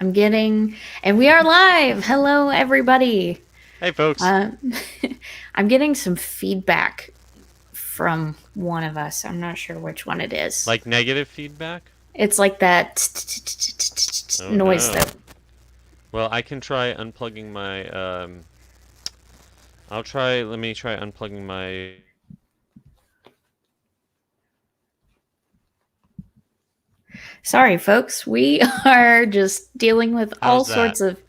And we are live. Hello, everybody. Hey, folks. I'm getting some feedback from one of us. I'm not sure which one it is. Like negative feedback? It's like that Oh noise no. that. Well, I can try unplugging my let me try unplugging my Sorry, folks. We are just dealing with all How's that? sorts of.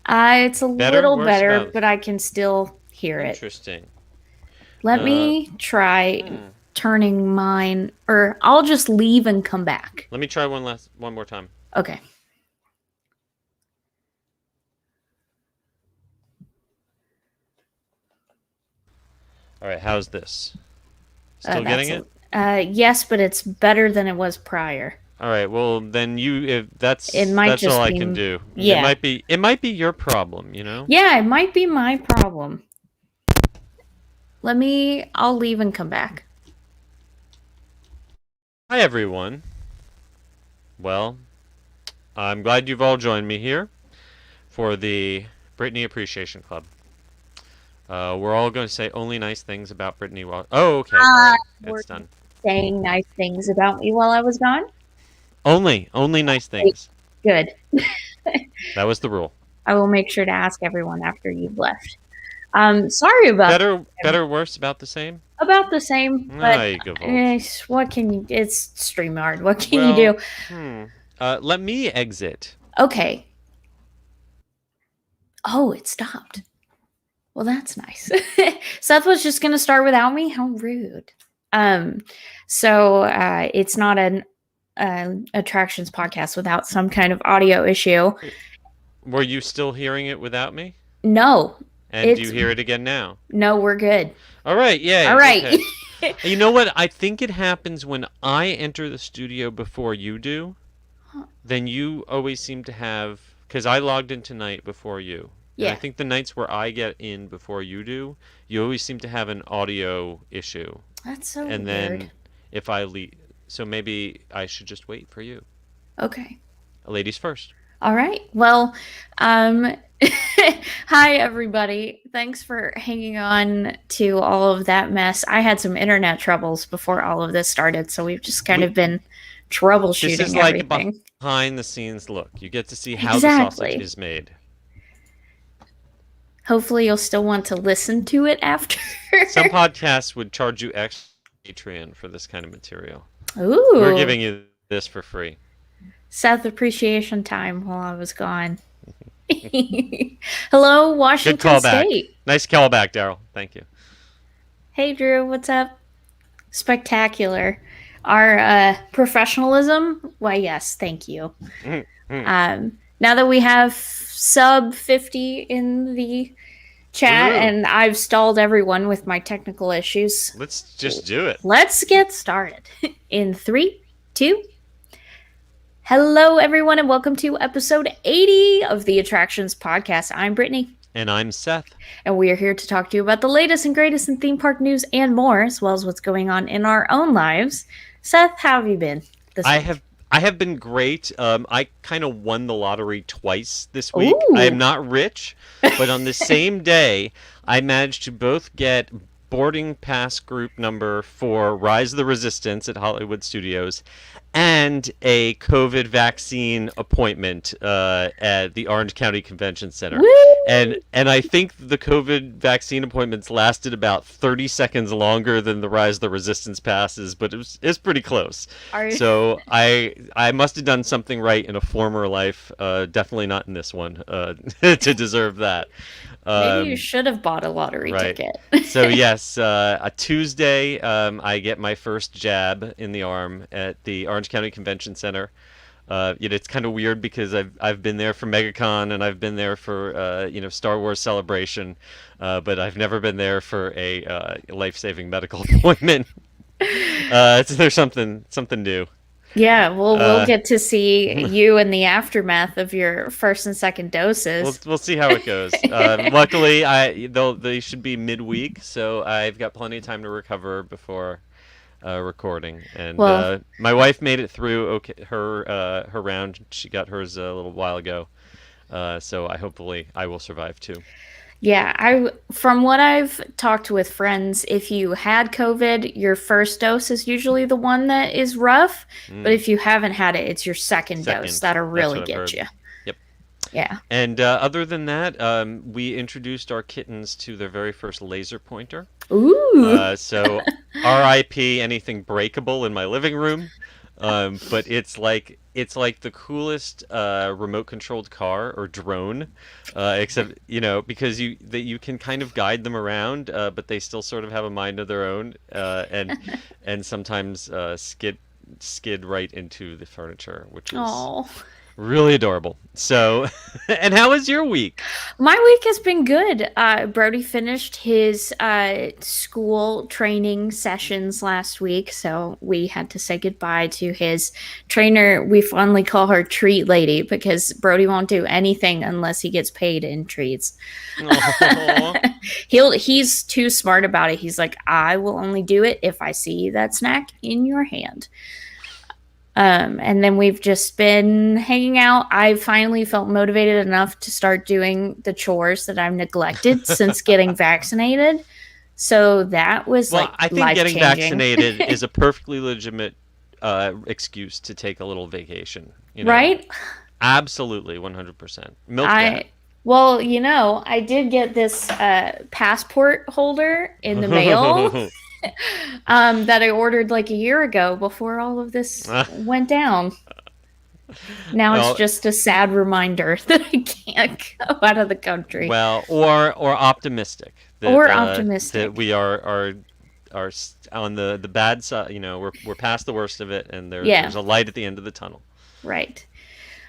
It's a Better? little Worse? better, About but I can still hear it. interesting. Let Uh me try hmm. turning mine, or I'll just leave and come back. Let me try one more time. Okay. All right, how's this? Still getting it? Yes, but it's better than it was prior. All right. Well, then if It might that's all just I can be, do. yeah. It might be your problem, you know? Yeah, it might be my problem. I'll leave and come back. Hi everyone. Well, I'm glad you've all joined me here for the Brittany Appreciation Club. We're all going to say only nice things about Brittany while... Oh, okay. All right. Were It's done. saying nice things about me while I was gone? Only nice things. Good. That was the rule. I will make sure to ask everyone after you've left. Sorry about Better, worse, about the same? about the same, but You go, what can you? It's StreamYard. What can you Well, do? let me exit. Okay. Oh, it stopped. Well, that's nice. Seth was just gonna start without me. How rude. So it's not an attractions podcast without some kind of audio issue. Were you still hearing it without me? No. And do you hear it again now? No, we're good. All right, yay. All right. Okay. You know what? I think it happens when I enter the studio before you do. Then you always seem to have... Because I logged in tonight before you. Yeah. And I think the nights where I get in before you do, you always seem to have an audio issue. That's so and weird. Then if I leave... So maybe I should just wait for you. Okay. Ladies first. All right. Well, hi, everybody. Thanks for hanging on to all of that mess. I had some internet troubles before all of this started, so we've just kind of been troubleshooting This is everything. like a behind-the-scenes look. You get to see how the sausage is made. Hopefully, you'll still want to listen to it after. Some podcasts would charge you extra Patreon for this kind of material. Ooh. We're giving you this for free. Seth appreciation time while I was gone. Hello, Washington Good callback. State. Nice callback, Daryl. Thank you. Hey, Drew. What's up? Spectacular. Our professionalism? Why, yes. Thank you. Now that we have sub 50 in the chat, and I've stalled everyone with my technical issues. Let's just do it. Let's get started. In 3, 2. Hello, everyone, and welcome to episode 80 of the Attractions Podcast. I'm Brittany. And I'm Seth. And we are here to talk to you about the latest and greatest in theme park news and more, as well as what's going on in our own lives. Seth, how have you been this week? I have been great. I kind of won the lottery twice this week. Ooh. I am not rich, but on the same day, I managed to both get boarding pass group number for Rise of the Resistance at Hollywood Studios and a COVID vaccine appointment at the Orange County Convention Center. Woo! And I think the COVID vaccine appointments lasted about 30 seconds longer than the Rise of the Resistance passes, but it's pretty close. So I must have done something right in a former life, definitely not in this one, to deserve that. Maybe you should have bought a lottery ticket. So yes, a Tuesday, I get my first jab in the arm at the Orange County Convention Center. It's kind of weird because I've been there for MegaCon and I've been there for Star Wars Celebration, but I've never been there for a life-saving medical appointment. So there's something new. Yeah, we'll get to see you in the aftermath of your first and second doses. We'll see how it goes. Luckily, they should be midweek, so I've got plenty of time to recover before recording, and Well, my wife made it through okay her round. She got hers a little while ago, so hopefully I will survive too. yeah, I from what I've talked with friends, if you had COVID, your first dose is usually the one that is rough, but Mm, if you haven't had it, it's your second dose second, that'll that's really what I've get heard. you. Yep. Yeah. And other than that, we introduced our kittens to their very first laser pointer. Ooh. So RIP anything breakable in my living room. But it's like the coolest remote controlled car or drone, except because you can kind of guide them around, but they still sort of have a mind of their own, and sometimes skid right into the furniture, which is Oh. really adorable. So, and how was your week? My week has been good. Brody finished his school training sessions last week, so we had to say goodbye to his trainer. We fondly call her Treat Lady because Brody won't do anything unless he gets paid in treats. Oh, He's too smart about it. He's like, I will only do it if I see that snack in your hand. And then we've just been hanging out. I finally felt motivated enough to start doing the chores that I've neglected since getting vaccinated. So that was well, like I think life getting changing, vaccinated is a perfectly legitimate excuse to take a little vacation. right? Absolutely, 100%. Milk that. I, well, I did get this passport holder in the mail that I ordered like a year ago before all of this went down. Now it's Well, just a sad reminder that I can't go out of the country. or optimistic Or that optimistic. we are on the bad side. We're past the worst of it, and Yeah, there's a light at the end of the tunnel. right.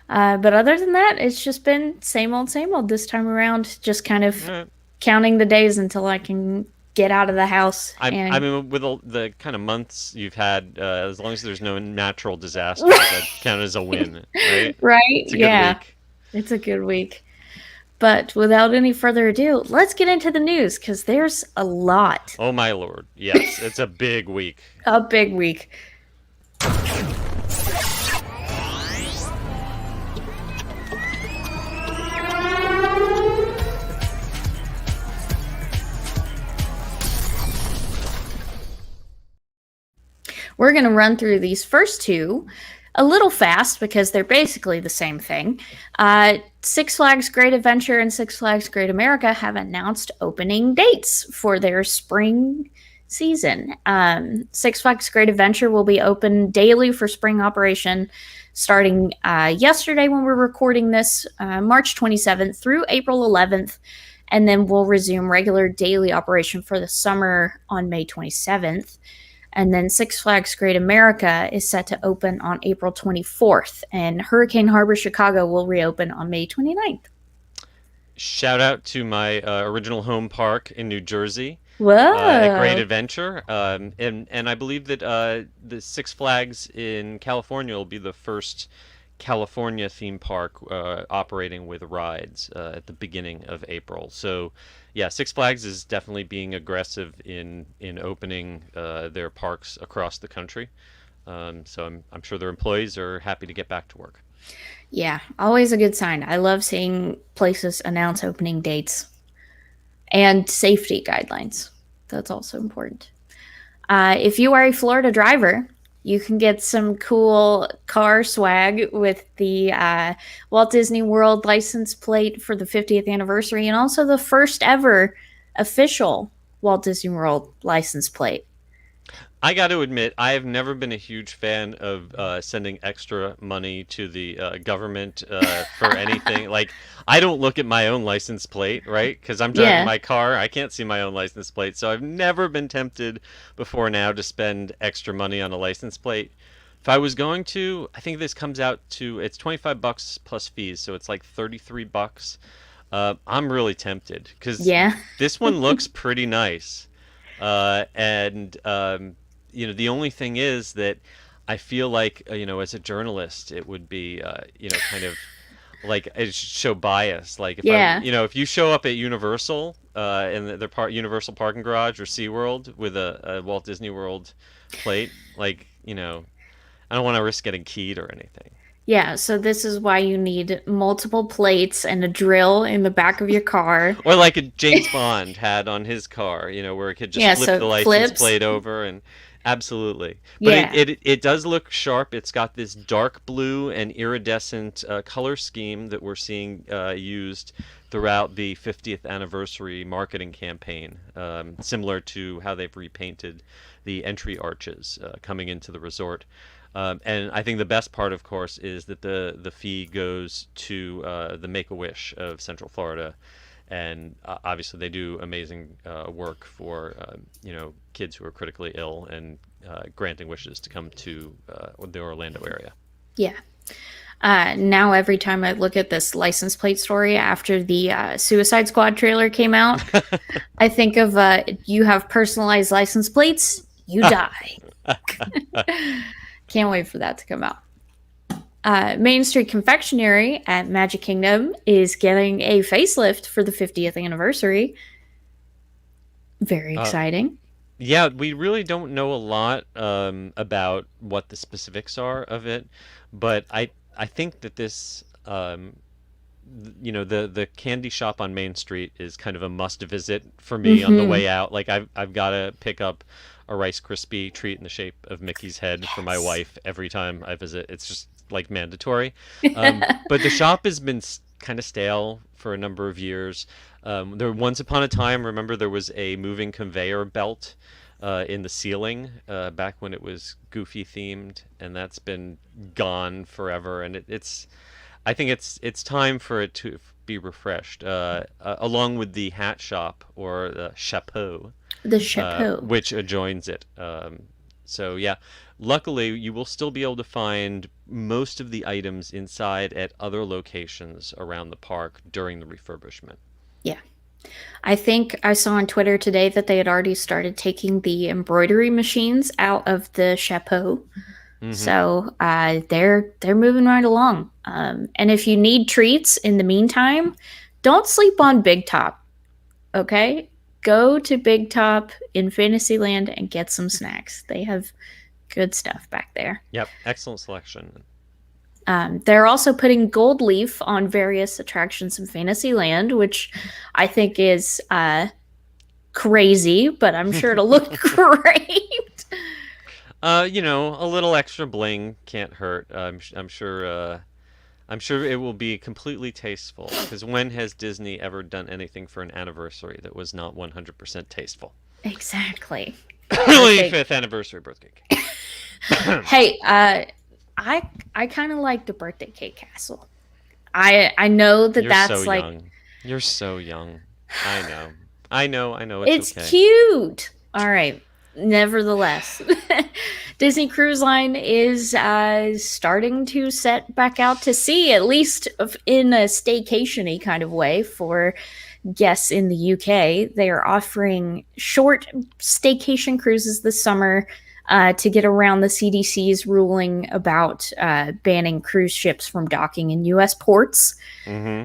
But other than that, it's just been same old this time around. Just kind All of right. counting the days until I can get out of the house. I And mean, with the kind of months you've had, as long as there's no natural disasters, I'd count it as a win, right? right, It's a good yeah, week. it's a good week. But without any further ado, let's get into the news because there's a lot. Oh my lord. Yes, it's a big week. A big week. We're going to run through these first two a little fast because they're basically the same thing. Six Flags Great Adventure and Six Flags Great America have announced opening dates for their spring season. Six Flags Great Adventure will be open daily for spring operation starting yesterday when we're recording this, March 27th through April 11th. And then we'll resume regular daily operation for the summer on May 27th. And then Six Flags Great America is set to open on April 24th, and Hurricane Harbor Chicago will reopen on May 29th. Shout out to my original home park in New Jersey, a great Whoa. adventure. And I believe that the Six Flags in California will be the first California theme park operating with rides at the beginning of April. So, yeah, Six Flags is definitely being aggressive in opening their parks across the country. So I'm sure their employees are happy to get back to work. Yeah, always a good sign. I love seeing places announce opening dates and safety guidelines. That's also important. If you are a Florida driver, you can get some cool car swag with the Walt Disney World license plate for the 50th anniversary and also the first ever official Walt Disney World license plate. I got to admit, I have never been a huge fan of sending extra money to the government for anything. Like, I don't look at my own license plate, right? Because I'm driving Yeah. my car, I can't see my own license plate. So I've never been tempted before now to spend extra money on a license plate. If I was going to, I think this comes out to it's 25 bucks plus fees, so it's like 33 bucks. I'm really tempted because Yeah. this one looks pretty nice. And the only thing is that I feel like as a journalist, it would be kind of like it should show bias. Like Yeah. if you show up at Universal in their Universal Parking Garage or SeaWorld with a Walt Disney World plate. Like, I don't want to risk getting keyed or anything. Yeah, so this is why you need multiple plates and a drill in the back of your car. Or like a James Bond had on his car, where it could just Yeah, flip so the it license flips. plate over and absolutely. But it, Yeah. it, it does look sharp. It's got this dark blue and iridescent color scheme that we're seeing used throughout the 50th anniversary marketing campaign, similar to how they've repainted the entry arches coming into the resort. And I think the best part, of course, is that the fee goes to the Make a Wish of Central Florida, and obviously they do amazing work for kids who are critically ill and granting wishes to come to the Orlando area. Yeah. Now every time I look at this license plate story after the Suicide Squad trailer came out, I think of you have personalized license plates, you die. Can't wait for that to come out. Main Street Confectionary at Magic Kingdom is getting a facelift for the 50th anniversary. Very uh, exciting. yeah, we really don't know a lot about what the specifics are of it, but I think that this the candy shop on Main Street is kind of a must visit for me on the Mm-hmm. way out. Like I've got to pick up a Rice Krispie treat in the shape of Mickey's head for my Yes. wife every time I visit. It's just like mandatory. But the shop has been kind of stale for a number of years. There once upon a time, remember there was a moving conveyor belt in the ceiling back when it was Goofy themed, and that's been gone forever. And it's I think it's time for it to be refreshed, along with the hat shop or the chapeau, The chapeau. which adjoins it. So yeah, luckily you will still be able to find most of the items inside at other locations around the park during the refurbishment. Yeah. I think I saw on Twitter today that they had already started taking the embroidery machines out of the chapeau. Hmm. So they're moving right along. And if you need treats in the meantime, don't sleep on Big Top. Okay, go to Big Top in Fantasyland and get some snacks. They have good stuff back there. Yep, excellent selection. They're also putting gold leaf on various attractions in Fantasyland, which I think is crazy, but I'm sure it'll look great. A little extra bling can't hurt. I'm sure. I'm sure it will be completely tasteful. Because when has Disney ever done anything for an anniversary that was not 100% tasteful? Exactly. Birthday. 25th anniversary birthday cake. Hey, I kind of like the birthday cake castle. I know that You're so that's like young. You're so young. I know. I know. I know. It's it's okay. cute. All right. Nevertheless, Disney Cruise Line is starting to set back out to sea, at least in a staycation-y kind of way for guests in the UK. They are offering short staycation cruises this summer to get around the CDC's ruling about banning cruise ships from docking in US ports Hmm.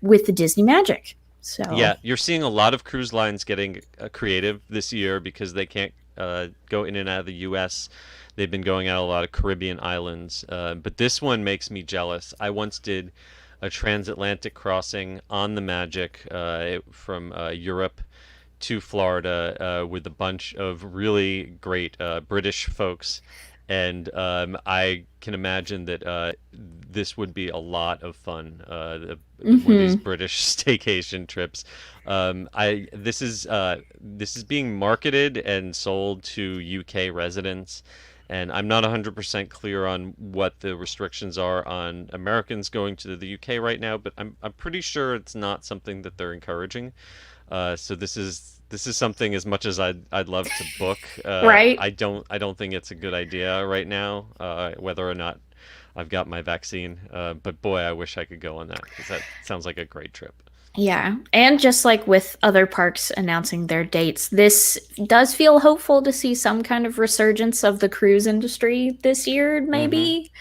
with the Disney Magic. So, Yeah, you're seeing a lot of cruise lines getting creative this year because they can't go in and out of the U.S. They've been going out a lot of Caribbean islands, but this one makes me jealous. I once did a transatlantic crossing on the Magic from Europe to Florida with a bunch of really great British folks. And I can imagine that this would be a lot of fun. One of these mhm. British staycation trips. This is being marketed and sold to UK residents, and I'm not 100% clear on what the restrictions are on Americans going to the UK right now, but I'm pretty sure it's not something that they're encouraging. So this is something as much as I'd love to book. Right? I don't think it's a good idea right now. Whether or not I've got my vaccine, but boy, I wish I could go on that because that sounds like a great trip. Yeah. And just like with other parks announcing their dates, this does feel hopeful to see some kind of resurgence of the cruise industry this year, Hmm. maybe.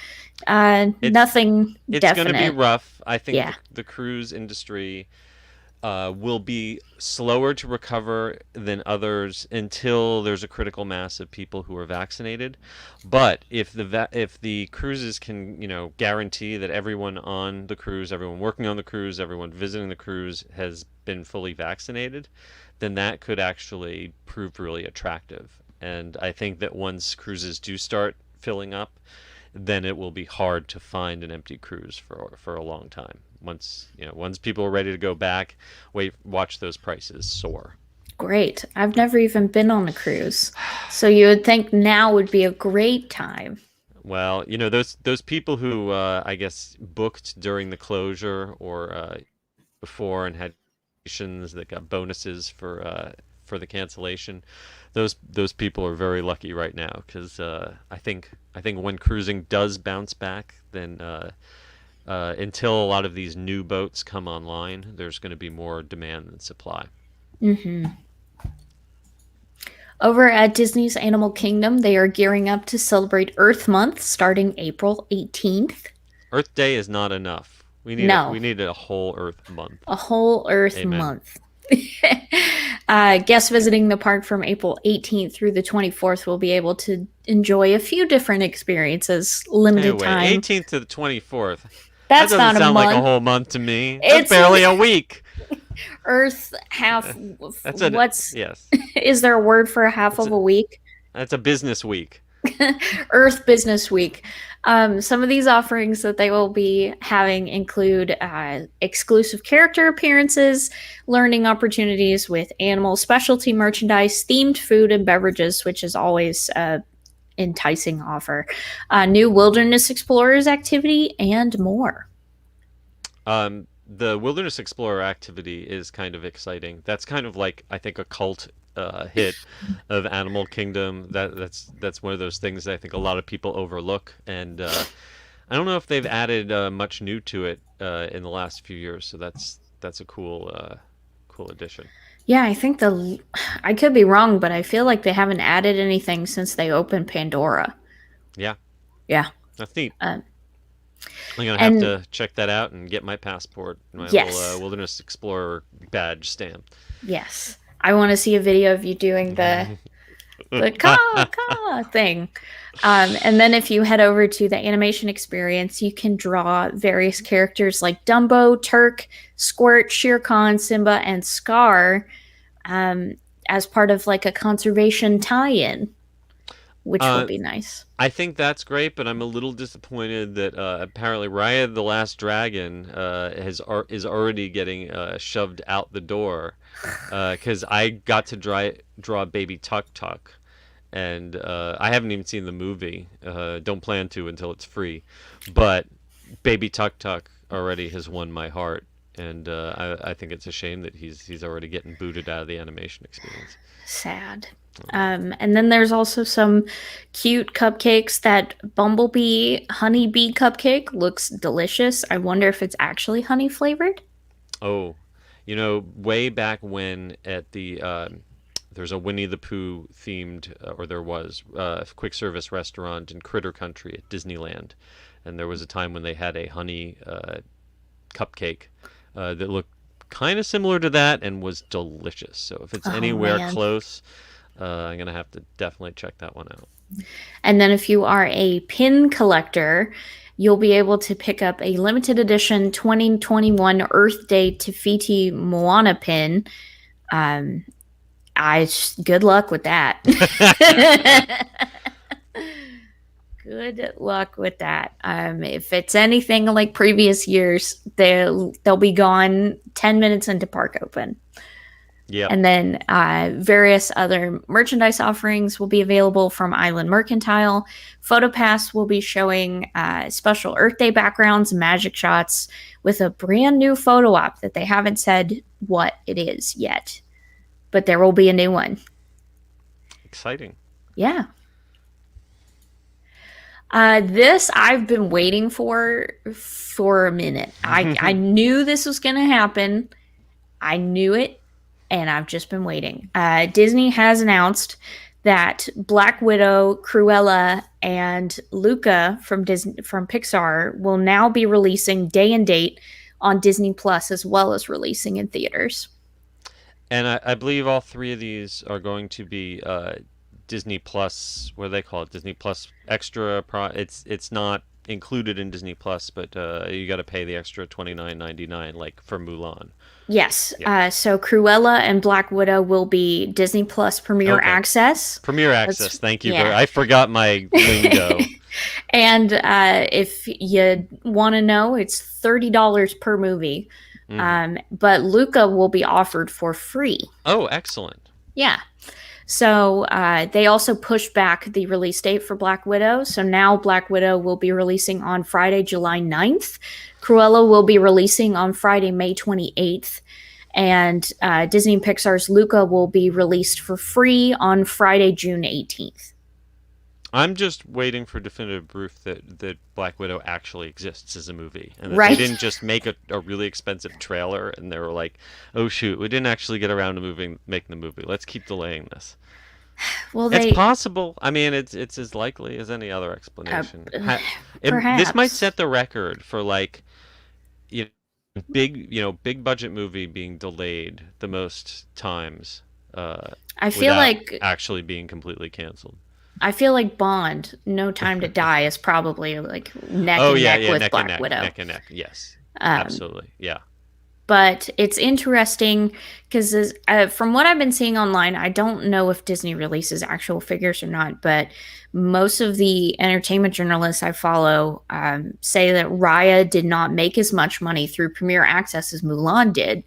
It's Nothing it's going to be definite. rough. I think Yeah. the cruise industry. will be slower to recover than others until there's a critical mass of people who are vaccinated. But if the cruises can, guarantee that everyone on the cruise, everyone working on the cruise, everyone visiting the cruise has been fully vaccinated, then that could actually prove really attractive. And I think that once cruises do start filling up, then it will be hard to find an empty cruise for a long time. Once people are ready to go back, watch those prices soar. Great. I've never even been on a cruise. So you would think now would be a great time. Well, those people who I guess booked during the closure or before and had vacations that got bonuses for the cancellation, those people are very lucky right now because I think when cruising does bounce back, then until a lot of these new boats come online, there's going to be more demand than supply. Mm-hmm. Over at Disney's Animal Kingdom, they are gearing up to celebrate Earth Month starting April 18th. Earth Day is not enough. We No, need a whole Earth month. a whole Earth Amen. Month. Guests visiting the park from April 18th through the 24th will be able to enjoy a few different experiences, Hey, limited wait, time. 18th to the 24th. That That's doesn't not a sound like a month. whole month to me. That's It's barely a week. Earth half. That's a What's yes. is there a word for a half That's of a week? a business week. Earth Business Week. Some of these offerings that they will be having include exclusive character appearances, learning opportunities with animal specialty merchandise, themed food and beverages, which is always a enticing offer, new wilderness explorers activity, and more. The Wilderness Explorer activity is kind of exciting. That's kind of like I think a cult hit of Animal Kingdom. That's one of those things that I think a lot of people overlook, and I don't know if they've added much new to it in the last few years. So that's a cool addition. Yeah, I could be wrong, but I feel like they haven't added anything since they opened Pandora. Yeah, Yeah. that's neat. Uh, I'm gonna have and to check that out and get my passport, my little yes, Wilderness Explorer badge stamp. yes. I want to see a video of you doing the caw thing. And then if you head over to the animation experience, you can draw various characters like Dumbo, Turk, Squirt, Shere Khan, Simba, and Scar um, as part of like a conservation tie-in, which will Uh, be nice. I think that's great, but I'm a little disappointed that apparently Raya the Last Dragon is already getting shoved out the door because I got to draw Baby Tuk Tuk, and I haven't even seen the movie. Don't plan to until it's free, but Baby Tuk Tuk already has won my heart, and I think it's a shame that he's already getting booted out of the animation experience. Sad. And then there's also some cute cupcakes. That bumblebee honeybee cupcake looks delicious. I wonder if it's actually honey flavored. Oh, way back when at the there's a Winnie the Pooh themed, or there was quick service restaurant in Critter Country at Disneyland, and there was a time when they had a honey cupcake that looked kind of similar to that and was delicious. So if it's Oh anywhere man. close, I'm gonna have to definitely check that one out. And then if you are a pin collector, you'll be able to pick up a limited edition 2021 Earth Day Tafiti Moana pin. Um, good luck with that. Good luck with that. If it's anything like previous years, they'll be gone 10 minutes into park open. Yep. And then various other merchandise offerings will be available from Island Mercantile. PhotoPass will be showing special Earth Day backgrounds, magic shots with a brand new photo op that they haven't said what it is yet, but there will be a new one. Exciting. Yeah. This I've been waiting for a minute. I knew this was going to happen. I knew it, and I've just been waiting. Disney has announced that Black Widow, Cruella, and Luca from Pixar will now be releasing day and date on Disney Plus as well as releasing in theaters. And I believe all three of these are going to be Disney Plus. What do they call it? Disney Plus Extra. It's not included in Disney Plus, but you got to pay the extra $29.99, like for Mulan. Yes. Yeah. So Cruella and Black Widow will be Disney Plus Premier Okay. Access. Premier That's Access. Thank you very. yeah. I forgot my lingo. And if you want to know, it's $30 per movie. But Luca will be offered for free. Oh, excellent. Yeah. So they also pushed back the release date for Black Widow. So now Black Widow will be releasing on Friday, July 9th. Cruella will be releasing on Friday, May 28th. And Disney and Pixar's Luca will be released for free on Friday, June 18th. I'm just waiting for definitive proof that Black Widow actually exists as a movie, and that Right. they didn't just make a really expensive trailer, and they were like, "Oh shoot, we didn't actually get around to making the movie. Let's keep delaying this." Well, It's possible. I mean, it's as likely as any other explanation. This might perhaps. set the record for like, you big budget movie being delayed the most times I feel without like actually being completely canceled. Bond, No Time to Die is probably like neck Oh and yeah, neck yeah, with neck and Black neck, Widow. neck and neck. Yes, Um, absolutely. Yeah. but it's interesting because from what I've been seeing online, I don't know if Disney releases actual figures or not, but most of the entertainment journalists I follow say that Raya did not make as much money through Premier Access as Mulan did,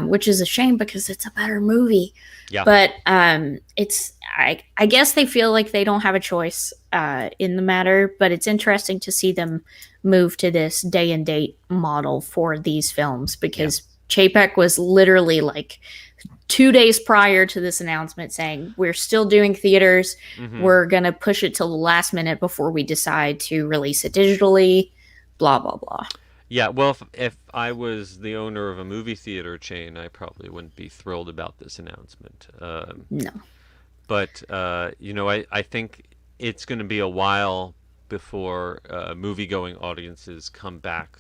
which is a shame because it's a better movie. Yeah. But I guess they feel like they don't have a choice in the matter, but it's interesting to see them move to this day and date model for these films because Chapek was literally like 2 days prior to this announcement saying we're still doing theaters. We're going to push it till the last minute before we decide to release it digitally, blah, blah, blah. Yeah, well, if I was the owner of a movie theater chain, I probably wouldn't be thrilled about this announcement. No. But I think it's going to be a while before movie-going audiences come back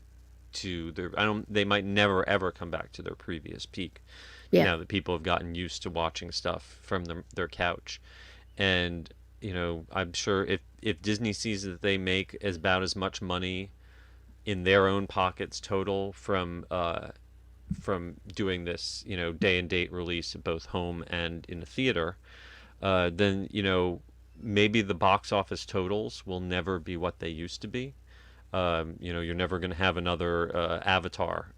to their. They might never ever come back to their previous peak. Yeah. Now that people have gotten used to watching stuff from their couch, and I'm sure if Disney sees that they make about as much money in their own pockets total from doing this day and date release at both home and in the theater, then maybe the box office totals will never be what they used to be. You're never going to have another Avatar,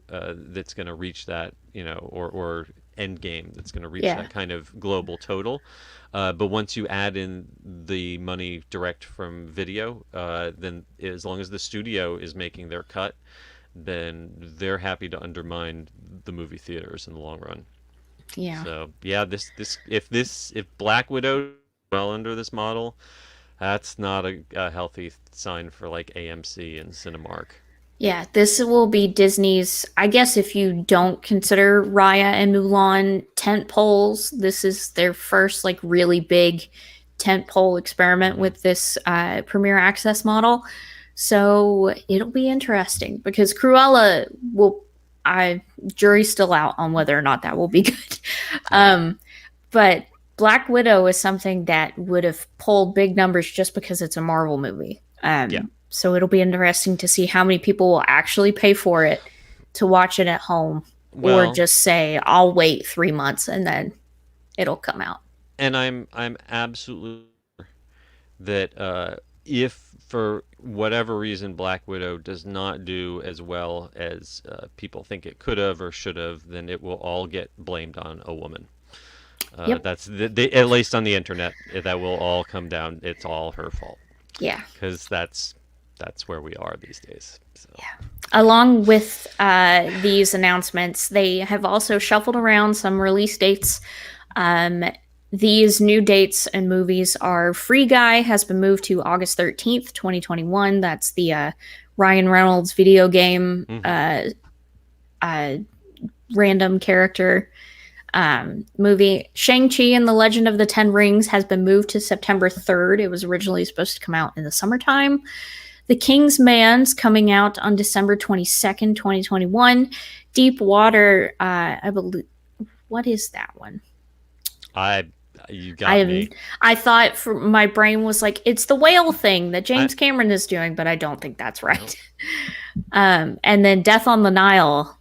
that's going to reach that, or Endgame that's going to reach that kind of global total. But once you add in the money direct from video, then as long as the studio is making their cut, then they're happy to undermine the movie theaters in the long run. Yeah. So yeah, if Black Widow well under this model, that's not a healthy sign for like AMC and Cinemark. Yeah, this will be Disney's, I guess if you don't consider Raya and Mulan tent poles, this is their first like really big tent pole experiment with this Premier Access model. So it'll be interesting because Cruella jury's still out on whether or not that will be good. But Black Widow is something that would have pulled big numbers just because it's a Marvel movie. So it'll be interesting to see how many people will actually pay for it to watch it at home, or just say, I'll wait 3 months and then it'll come out. And I'm absolutely sure that if for whatever reason Black Widow does not do as well as people think it could have or should have, then it will all get blamed on a woman. That's at least on the internet. That will all come down. It's all her fault. Yeah, because that's where we are these days. So. Yeah. Along with these announcements, they have also shuffled around some release dates. These new dates and movies are Free Guy has been moved to August 13th, 2021. That's the Ryan Reynolds video game random character movie. Shang-Chi and the Legend of the Ten Rings has been moved to September 3rd. It was originally supposed to come out in the summertime. The King's Man's coming out on December 22nd, 2021. Deep Water, I believe. What is that one? I you I got am. me. I thought for my brain was like it's the whale thing that I James Cameron is doing, but I don't think that's no. right. And then Death on the Nile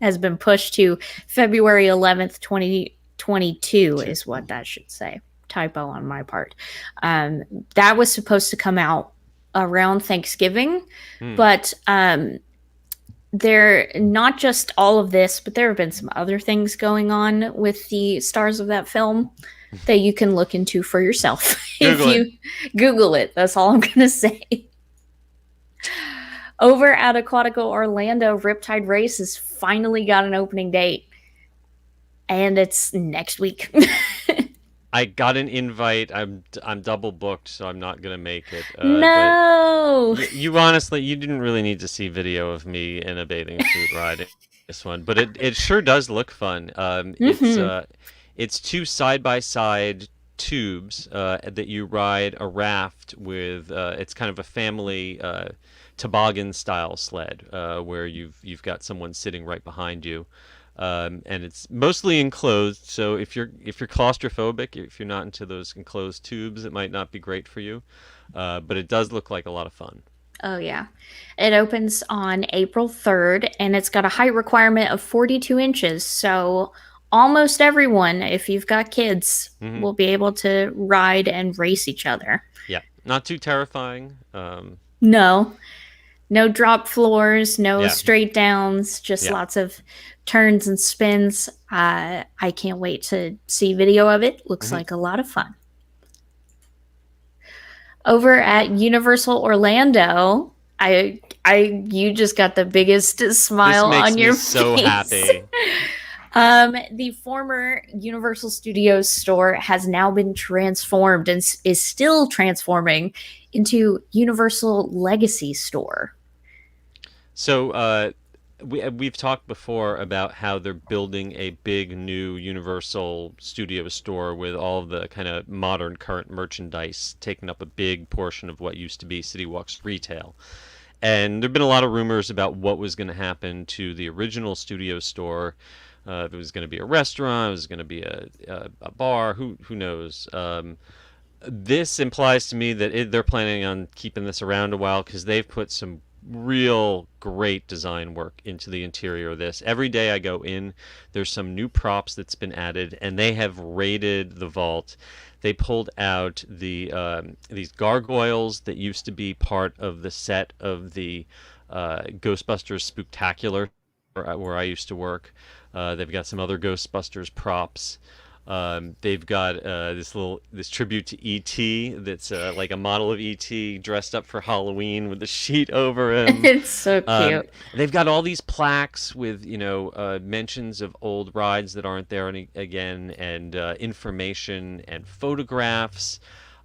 has been pushed to February 11th, 2022, Two. is what that should say. Typo on my part. That was supposed to come out around Thanksgiving, Hmm. but there not just all of this, but there have been some other things going on with the stars of that film that you can look into for yourself if Google it. you Google it. That's all I'm going to say. Over at Aquatico Orlando, Riptide Race has finally got an opening date, and it's next week. I got an invite. I'm double booked, so I'm not gonna make it. But No. you honestly, you didn't really need to see video of me in a bathing suit riding this one, but it sure does look fun. Mm-hmm. It's two side by side tubes that you ride a raft with. It's kind of a family toboggan style sled where you've got someone sitting right behind you. And it's mostly enclosed, so if you're claustrophobic, if you're not into those enclosed tubes, it might not be great for you. But it does look like a lot of fun. Oh, yeah. It opens on April 3rd, and it's got a height requirement of 42 inches. So almost everyone, if you've got kids, Hmm. will be able to ride and race each other. Yeah, not too terrifying. No, no drop floors, no Yeah, straight downs, just yeah. lots of turns and spins. I can't wait to see video of it. Looks Hmm. like a lot of fun. Over at Universal Orlando, you just got the biggest This smile makes on me your so face. happy. The former Universal Studios store has now been transformed and is still transforming into Universal Legacy Store. So, we've talked before about how they're building a big new Universal Studio store with all of the kind of modern current merchandise taking up a big portion of what used to be City Walk's retail. And there've been a lot of rumors about what was going to happen to the original studio store. If it was going to be a restaurant, it was going to be a bar, who knows? This implies to me that they're planning on keeping this around a while because they've put some real great design work into the interior of this. Every day I go in, there's some new props that's been added, and they have raided the vault. They pulled out these gargoyles that used to be part of the set of the Ghostbusters Spooktacular, where I used to work. They've got some other Ghostbusters props. They've got this tribute to E.T. that's like a model of E.T. dressed up for Halloween with the sheet over him. It's so cute. They've got all these plaques with mentions of old rides that aren't there again, and information and photographs.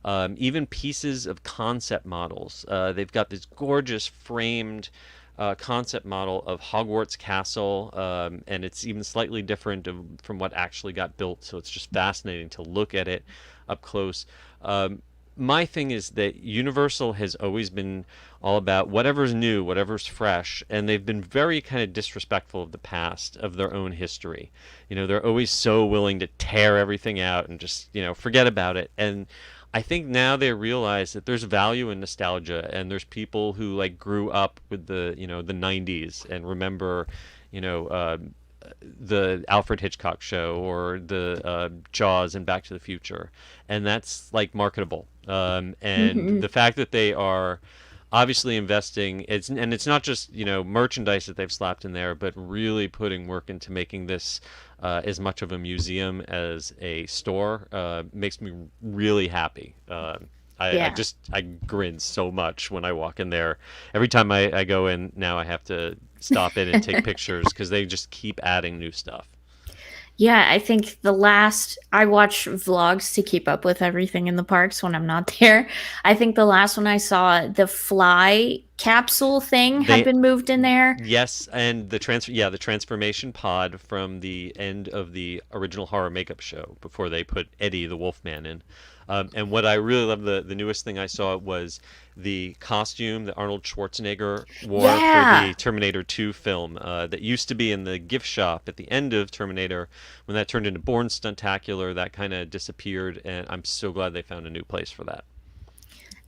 Even pieces of concept models. They've got this gorgeous framed concept model of Hogwarts Castle, and it's even slightly different from what actually got built. So it's just fascinating to look at it up close. My thing is that Universal has always been all about whatever's new, whatever's fresh, and they've been very kind of disrespectful of the past, of their own history. They're always so willing to tear everything out and just, forget about it. And I think now they realize that there's value in nostalgia, and there's people who like grew up with the 90s and remember, you know, uh, the Alfred Hitchcock show or the Jaws and Back to the Future, and that's like marketable. And Hmm. the fact that they are obviously investing, it's not just merchandise that they've slapped in there, but really putting work into making this as much of a museum as a store makes me really happy. Yeah. I grin so much when I walk in there. Every time I go in now, I have to stop in and take pictures because they just keep adding new stuff. Yeah, I think I watch vlogs to keep up with everything in the parks when I'm not there. I think the last one I saw, the fly capsule thing had They been moved in there. Yes, and the transformation pod from the end of the original horror makeup show before they put Eddie the Wolfman in. And what I really love, the newest thing I saw was the costume that Arnold Schwarzenegger wore for Yeah. the Terminator 2 film that used to be in the gift shop at the end of Terminator. When that turned into Bourne Stuntacular, that kind of disappeared, and I'm so glad they found a new place for that.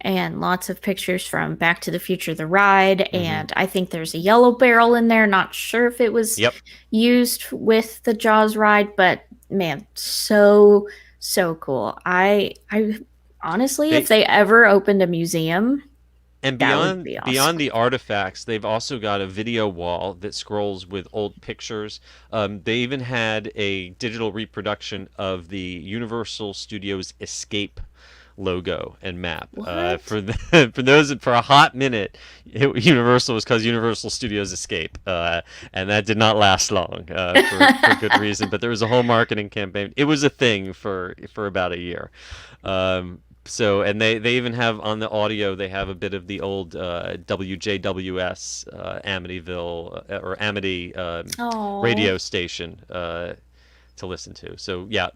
And lots of pictures from Back to the Future, the ride. Hmm. And I think there's a yellow barrel in there. Not sure if it was Yep. used with the Jaws ride, but man, so, so cool. I honestly, if They they ever opened a museum, And that would beyond be beyond awesome. the artifacts, they've also got a video wall that scrolls with old pictures. They even had a digital reproduction of the Universal Studios Escape logo and map. What? For a hot minute, Universal was called Universal Studios Escape, and that did not last long for good reason. But there was a whole marketing campaign. It was a thing for about a year. So and they even have on the audio they have a bit of the old WJWS Amityville or Amity Oh, radio station to listen to. So yeah,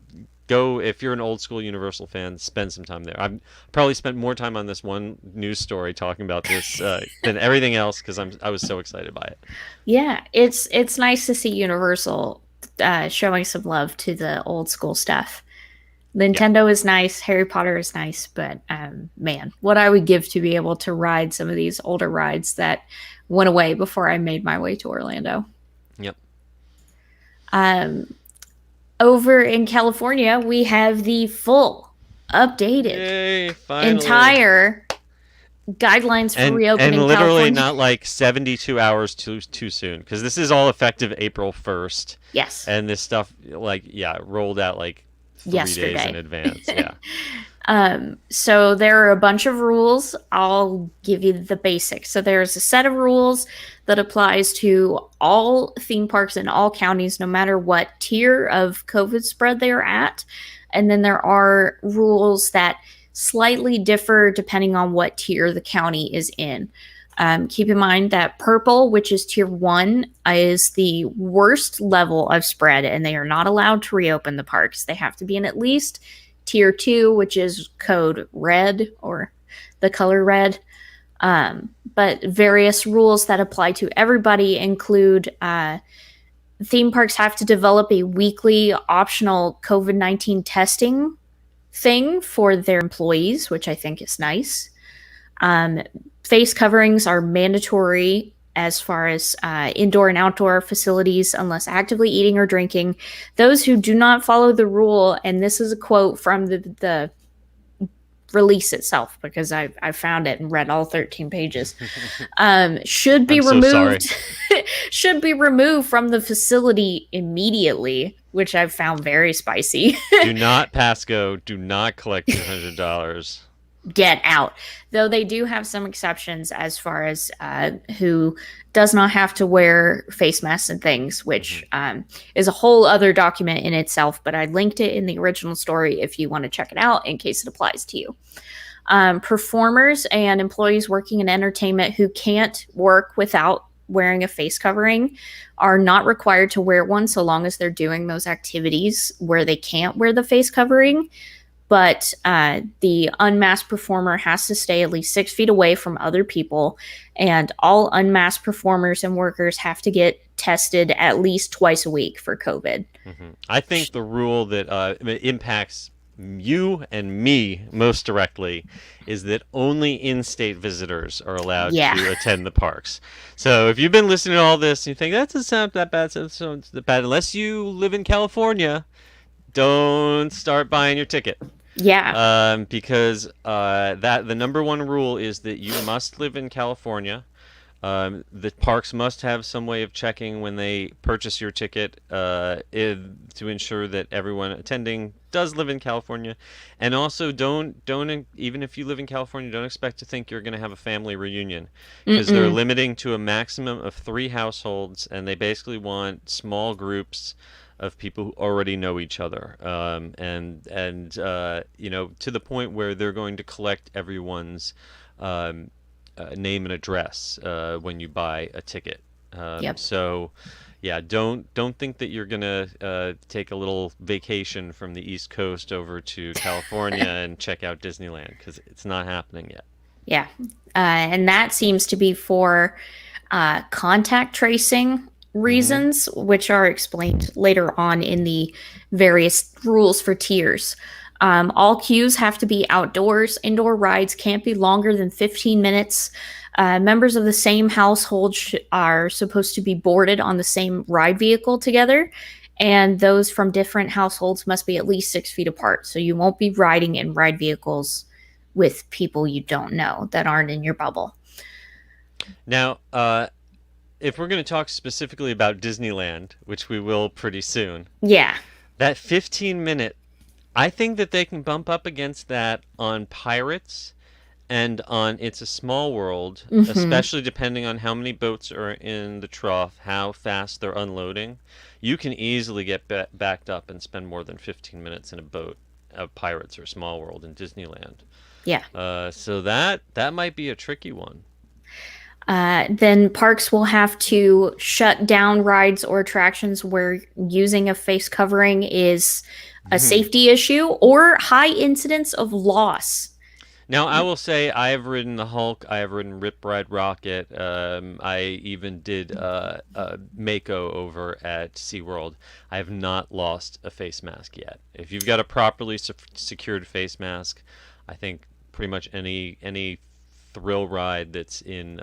go if you're an old school Universal fan, spend some time there. I've probably spent more time on this one news story talking about this than everything else because I was so excited by it. yeah. It's nice to see Universal showing some love to the old school stuff. Yeah. Nintendo is nice, Harry Potter is nice, but man, what I would give to be able to ride some of these older rides that went away before I made my way to Orlando. Yep. Um, Over in California, we have the full, updated, Yay! Finally. entire guidelines for And reopening literally California. not like 72 hours too soon because this is all effective April 1st, Yes, and this stuff like yeah rolled out like 3 days in yesterday. advance. Yeah. So there are a bunch of rules. I'll give you the basics. So there's a set of rules that applies to all theme parks in all counties, no matter what tier of COVID spread they're at. And then there are rules that slightly differ depending on what tier the county is in. Keep in mind that purple, which is tier one, is the worst level of spread, and they are not allowed to reopen the parks. They have to be in at least tier two, which is code red or the color red. But various rules that apply to everybody include theme parks have to develop a weekly optional COVID 19 testing thing for their employees, which I think is nice. Um, Face coverings are mandatory as far as indoor and outdoor facilities unless actively eating or drinking. Those who do not follow the rule, and this is a quote from the release itself because I found it and read all 13 pages, should be I'm so sorry. removed should be removed from the facility immediately, which I've found very spicy. Do not pass go. Do not collect $200. Get out. Though they do have some exceptions as far as who does not have to wear face masks and things, Hmm. which is a whole other document in itself. But I linked it in the original story if you want to check it out in case it applies to you. Performers and employees working in entertainment who can't work without wearing a face covering are not required to wear one so long as they're doing those activities where they can't wear the face covering, but the unmasked performer has to stay at least 6 feet away from other people, and all unmasked performers and workers have to get tested at least twice a week for COVID. I think the rule that impacts you and me most directly is that only in-state visitors are allowed Yeah. to attend the parks. So if you've been listening to all this and you think that doesn't sound that bad, that sounds that bad, unless you live in California, don't start buying your ticket. Yeah. Because that the number one rule is that you must live in California. The parks must have some way of checking when they purchase your ticket to ensure that everyone attending does live in California, and also don't even if you live in California, don't expect to think you're going to have a family reunion because they're Mm-mm. limiting to a maximum of 3 households, and they basically want small groups of people who already know each other, and to the point where they're going to collect everyone's um, name and address when you buy a ticket. Yep. So, yeah, don't think that you're gonna take a little vacation from the East Coast over to California and check out Disneyland because it's not happening yet. Yeah. And that seems to be for contact tracing Hmm. reasons, which are explained later on in the various rules for tiers. All queues have to be outdoors. Indoor rides can't be longer than 15 minutes. Members of the same household are supposed to be boarded on the same ride vehicle together. And those from different households must be at least 6 feet apart. So you won't be riding in ride vehicles with people you don't know that aren't in your bubble. Now, if we're going to talk specifically about Disneyland, which we will pretty soon, Yeah. that 15-minute, I think that they can bump up against that on Pirates and on It's a Small World, Mm-hmm. especially depending on how many boats are in the trough, how fast they're unloading. You can easily get backed up and spend more than 15 minutes in a boat of Pirates or Small World in Disneyland. Yeah. So that might be a tricky one. Then parks will have to shut down rides or attractions where using a face covering is a safety issue or high incidence of loss. Now, I will say I have ridden the Hulk. I have ridden Rip Ride Rocket. I even did Mako over at SeaWorld. I have not lost a face mask yet. If you've got a properly secured face mask, I think pretty much any thrill ride that's in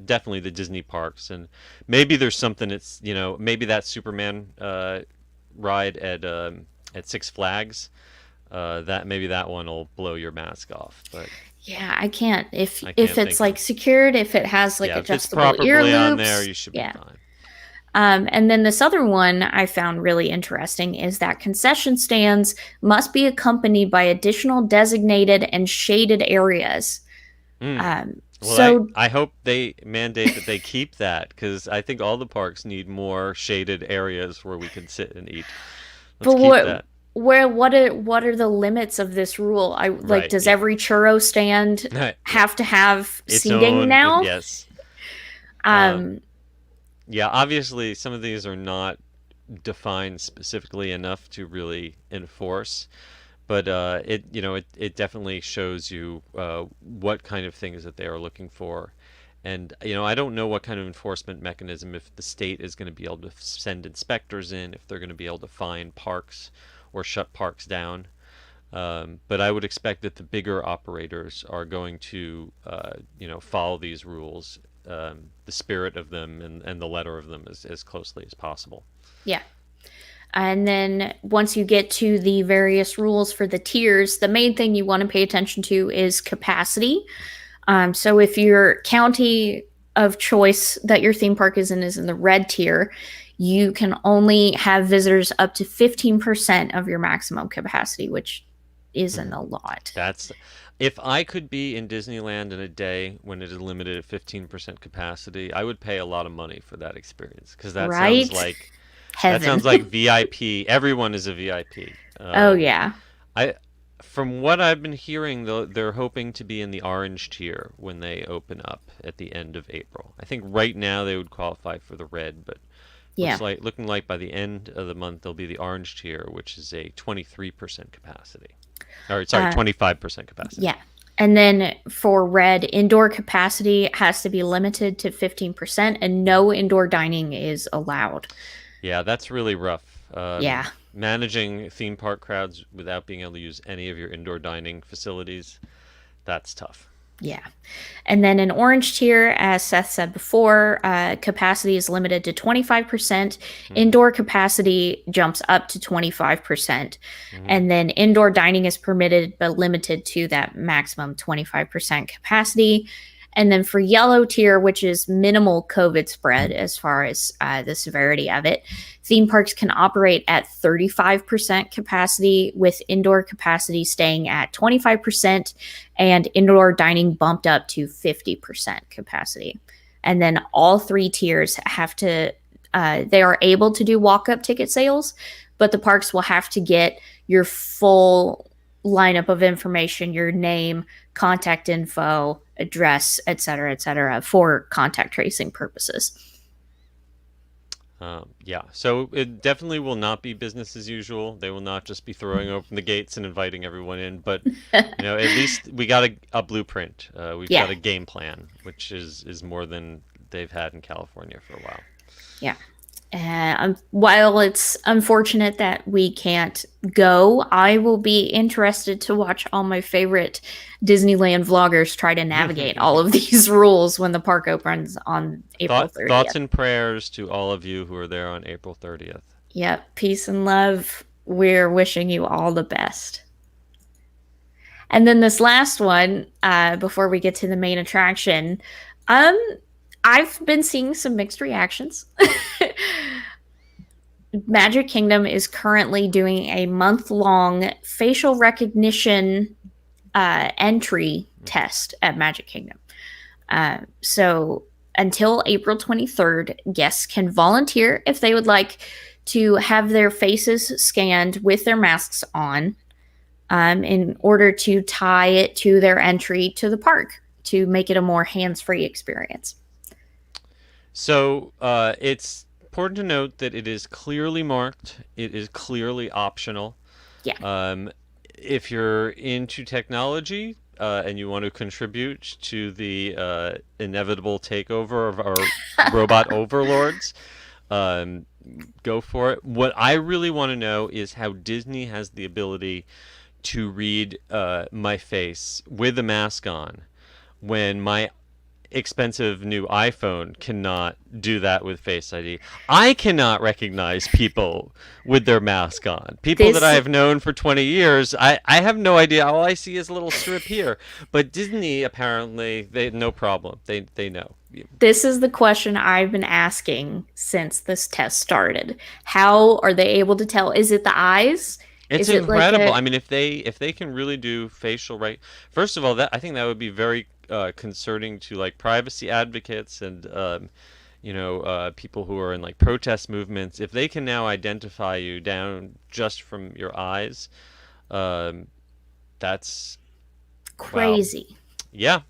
definitely the Disney parks, and maybe there's something that's maybe that Superman ride at Six Flags. That maybe that one will blow your mask off, but Yeah, I can't. I If can't it's think of. like secured, if it has like Yeah, if it's adjustable ear properly on there, loops, you should be yeah. fine. And then this other one I found really interesting is that concession stands must be accompanied by additional designated and shaded areas. Mm. Um, Well, I so, I hope they mandate that they keep that because I think all the parks need more shaded areas where we can sit and eat. Let's but keep that. what are the limits of this rule? I like, Right. does Yeah. every churro stand Yeah. have to have Its seating own. now? Yes. Um. Um, Yeah. Obviously, some of these are not defined specifically enough to really enforce. But it definitely shows you what kind of things that they are looking for. And I don't know what kind of enforcement mechanism, if the state is going to be able to send inspectors in, if they're going to be able to fine parks or shut parks down. But I would expect that the bigger operators are going to follow these rules, the spirit of them and the letter of them as closely as possible. yeah. And then once you get to the various rules for the tiers, the main thing you want to pay attention to is capacity. So if your county of choice that your theme park is in the red tier, you can only have visitors up to 15% of your maximum capacity, which isn't a lot. That's if I could be in Disneyland in a day when it is limited at 15% capacity, I would pay a lot of money for that experience because Right? that Heaven. sounds like VIP. Everyone is a VIP. Oh, yeah. I From what I've been hearing though, they're hoping to be in the orange tier when they open up at the end of April. I think right now they would qualify for the red, but Yeah. looking like by the end of the month they'll be the orange tier, which is a 23% capacity. Or sorry, Uh, 25% capacity. yeah. And then for red, indoor capacity has to be limited to 15%, and no indoor dining is allowed. Yeah, that's really rough. Yeah. Managing theme park crowds without being able to use any of your indoor dining facilities, that's tough. Yeah. And then in orange tier, as Seth said before, capacity is limited to 25%. Hmm. Indoor capacity jumps up to 25%. Hmm. And then indoor dining is permitted but limited to that maximum 25% capacity. And then for yellow tier, which is minimal COVID spread as far as the severity of it, theme parks can operate at 35% capacity, with indoor capacity staying at 25% and indoor dining bumped up to 50% capacity. And then all three tiers have to, they are able to do walk up ticket sales, but the parks will have to get your full lineup of information, your name, contact info, address, et cetera, for contact tracing purposes. Yeah, so it definitely will not be business as usual. They will not just be throwing open the gates and inviting everyone in, but at least we got a blueprint. We've Yeah, got a game plan, which is more than they've had in California for a while. yeah. While it's unfortunate that we can't go, I will be interested to watch all my favorite Disneyland vloggers try to navigate all of these rules when the park opens on April Thoughts 30th. and prayers to all of you who are there on April 30th. Yep, peace and love. We're wishing you all the best. And then this last one, before we get to the main attraction, um, I've been seeing some mixed reactions. Magic Kingdom is currently doing a month-long facial recognition entry test at Magic Kingdom. So until April 23rd, guests can volunteer if they would like to have their faces scanned with their masks on, in order to tie it to their entry to the park to make it a more hands-free experience. So it's important to note that it is clearly marked. It is clearly optional. Yeah. If you're into technology and you want to contribute to the inevitable takeover of our robot overlords, go for it. What I really want to know is how Disney has the ability to read my face with a mask on when my expensive new iPhone cannot do that with Face ID. I cannot recognize people with their mask on. People that I have known for 20 years, I have no idea. All I see is a little strip here. But Disney, apparently, they no problem. They know. This is the question I've been asking since this test started. How are they able to tell? Is it the eyes? It's Is it like incredible. I mean, if they can really do facial right, first of all, that I think that would be very concerning to like privacy advocates and people who are in like protest movements. If they can now identify you down just from your eyes, um, that's wow. crazy? Yeah.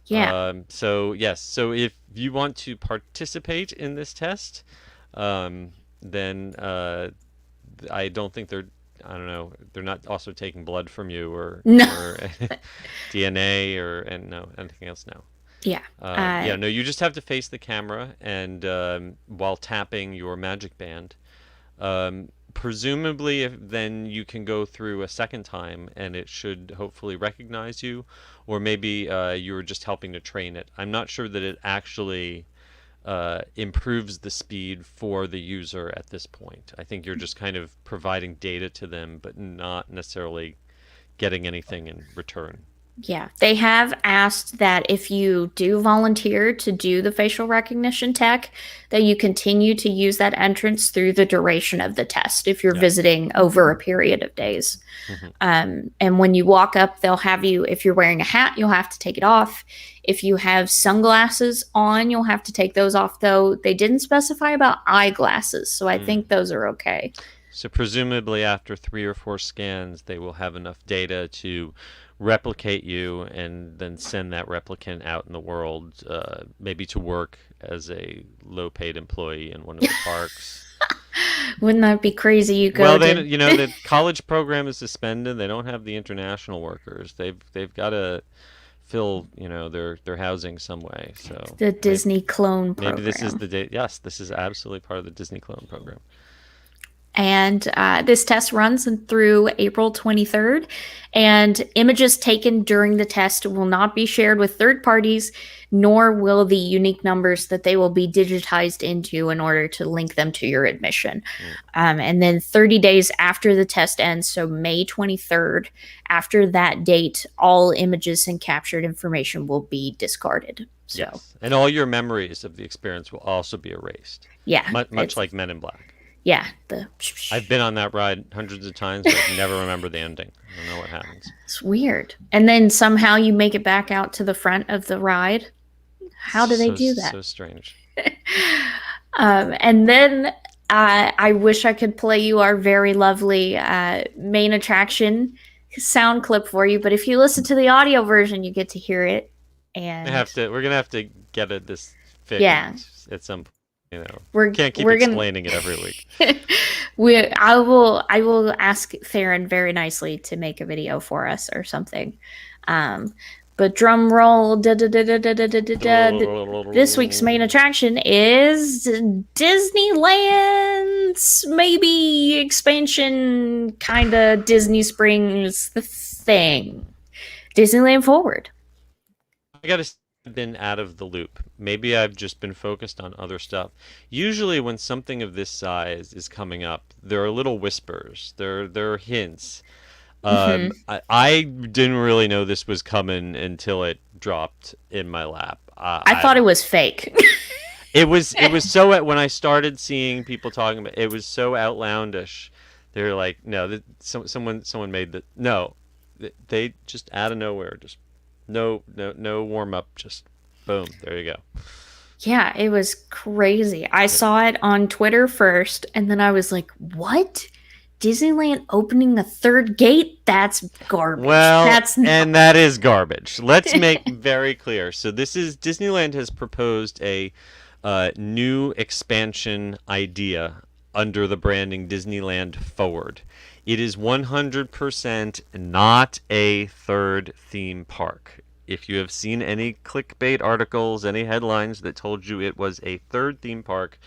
Yeah. So yes. So if you want to participate in this test, then I don't think they're. I don't know. They're not also taking blood from you or No. or DNA and no anything else. No. Yeah. Yeah. No. You just have to face the camera and while tapping your magic band. Presumably, then you can go through a second time and it should hopefully recognize you, or maybe you were just helping to train it. I'm not sure that it actually improves the speed for the user at this point. I think you're just kind of providing data to them, but not necessarily getting anything in return. Yeah, they have asked that if you do volunteer to do the facial recognition tech, that you continue to use that entrance through the duration of the test if you're Yeah. visiting over a period of days. And when you walk up, they'll have you, if you're wearing a hat, you'll have to take it off. If you have sunglasses on, you'll have to take those off, though. They didn't specify about eyeglasses, so I think those are okay. So presumably after 3 or 4 scans, they will have enough data to replicate you and then send that replicant out in the world, maybe to work as a low-paid employee in one of the parks. Wouldn't that be crazy? You go Well, to the college program is suspended. They don't have the international workers. They've got to fill, their housing some way. So the Disney clone program. maybe this is the day. Yes, this is absolutely part of the Disney clone program. And this test runs through April 23rd. And images taken during the test will not be shared with third parties, nor will the unique numbers that they will be digitized into in order to link them to your admission. And then 30 days after the test ends, so May 23rd, after that date, all images and captured information will be discarded. So, yes, and all your memories of the experience will also be erased. yeah. Much like Men in Black. Yeah. I've been on that ride hundreds of times, but I never remember the ending. I don't know what happens. It's weird. And then somehow you make it back out to the front of the ride. How do they do that? So strange. And then I wish I could play you our very lovely main attraction sound clip for you, but if you listen to the audio version, you get to hear it. And We're gonna have to get this fixed Yeah. at some point. You know, We're can't keep we're gonna explaining it every week. I will ask Theron very nicely to make a video for us or something. Um, but drum roll, this week's main attraction is Disneyland's maybe expansion, kind of Disney Springs the thing. Disneyland Forward. I gotta say, I've been out of the loop. Maybe I've just been focused on other stuff. Usually, when something of this size is coming up, there are little whispers. There are hints. Hmm. I didn't really know this was coming until it dropped in my lap. I thought it was fake. It was so when I started seeing people talking about it was so outlandish. They're like, no, someone made that. No, they just out of nowhere, just no warm up, just boom, there you go. Yeah, it was crazy. I Yeah. saw it on Twitter first, and then I was like, what? Disneyland opening a third gate? That's garbage. Well, That's not. and that is garbage. Let's make very clear. So this is Disneyland has proposed a new expansion idea under the branding Disneyland Forward. It is 100% not a third theme park. If you have seen any clickbait articles, any headlines that told you it was a third theme park,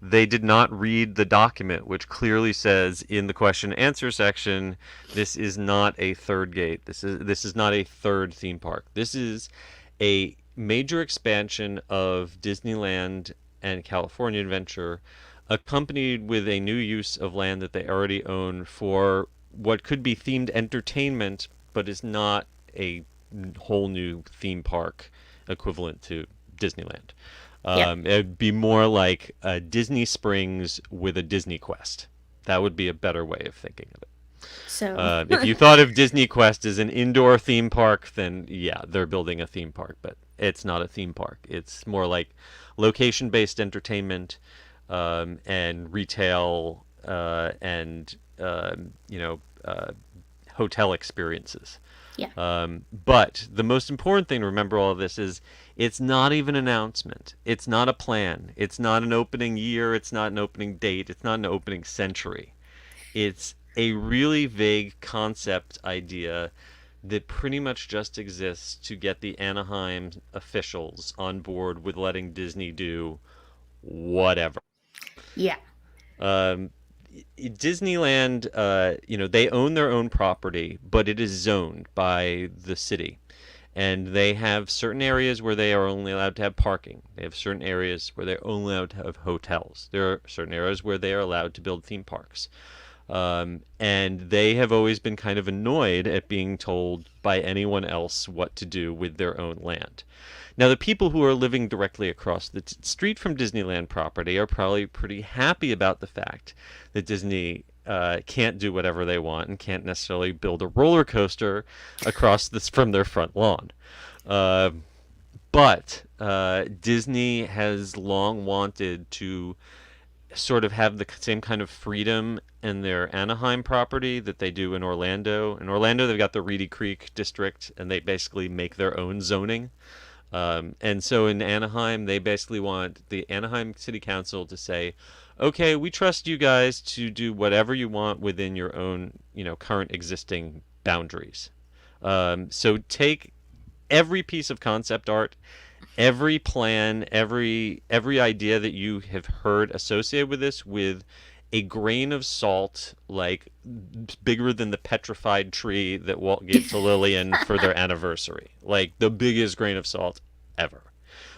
they did not read the document, which clearly says in the question and answer section, this is not a third gate. This is not a third theme park. This is a major expansion of Disneyland and California Adventure, accompanied with a new use of land that they already own for what could be themed entertainment, but is not a whole new theme park equivalent to Disneyland. Yep. It'd be more like a Disney Springs with a Disney Quest. That would be a better way of thinking of it. So, If you thought of Disney Quest as an indoor theme park, then yeah, they're building a theme park, but it's not a theme park. It's more like location-based entertainment and retail and hotel experiences. yeah. But the most important thing to remember all of this is it's not even an announcement. It's not a plan. It's not an opening year. It's not an opening date. It's not an opening century. It's a really vague concept idea that pretty much just exists to get the Anaheim officials on board with letting Disney do whatever. Yeah. Um, Disneyland, they own their own property, but it is zoned by the city. And they have certain areas where they are only allowed to have parking. They have certain areas where they're only allowed to have hotels. There are certain areas where they are allowed to build theme parks. And they have always been kind of annoyed at being told by anyone else what to do with their own land. Now, the people who are living directly across the street from Disneyland property are probably pretty happy about the fact that Disney can't do whatever they want and can't necessarily build a roller coaster across this from their front lawn. Uh, but Disney has long wanted to sort of have the same kind of freedom in their Anaheim property that they do in Orlando. In Orlando, they've got the Reedy Creek district, and they basically make their own zoning. And so in Anaheim, they basically want the Anaheim City Council to say, okay, we trust you guys to do whatever you want within your own, current existing boundaries. So take every piece of concept art, every plan, every idea that you have heard associated with this with a grain of salt, like bigger than the petrified tree that Walt gave to Lillian for their anniversary, like the biggest grain of salt ever.